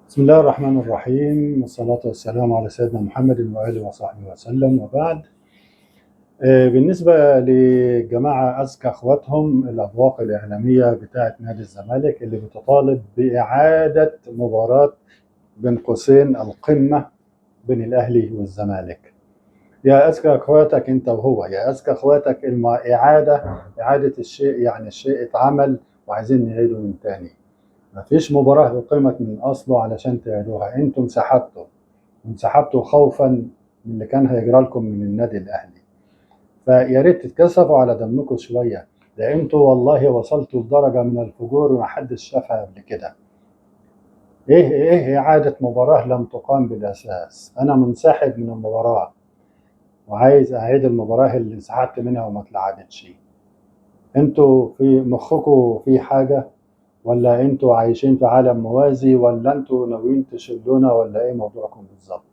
بسم الله الرحمن الرحيم، والصلاة والسلام على سيدنا محمد وآله وصحبه وسلم وبعد. بالنسبة لجماعة أذكى أخواتهم الأبواق الإعلامية بتاعة نادي الزمالك اللي بتطالب بإعادة مباراة بين قوسين القمة بين الأهلي والزمالك. يا أذكى أخواتك أنت وهو، يا أذكى أخواتك إعادة الشيء، يعني الشيء اتعمل وعايزين نعيده من تاني. مفيش مباراة أقيمت من أصله علشان تعيدوها، أنتم انسحبتوا خوفا من اللي كان هيجرى لكم من النادي الأهلي. فيا ريت تتكسفوا على دمكم شوية، ده أنتوا والله وصلتوا لدرجة من الفجور ما حدش شافها قبل كده. إيه إعادة مباراة لم تقام بالأساس؟ أنا منسحب من المباراة وعايز أعيد المباراة اللي انسحبت منها وما اتلعبتش. أنتوا في مخكم في حاجة، ولا انتوا عايشين في عالم موازي، ولا انتوا ناويين تشلونا، ولا ايه موضوعكم بالظبط؟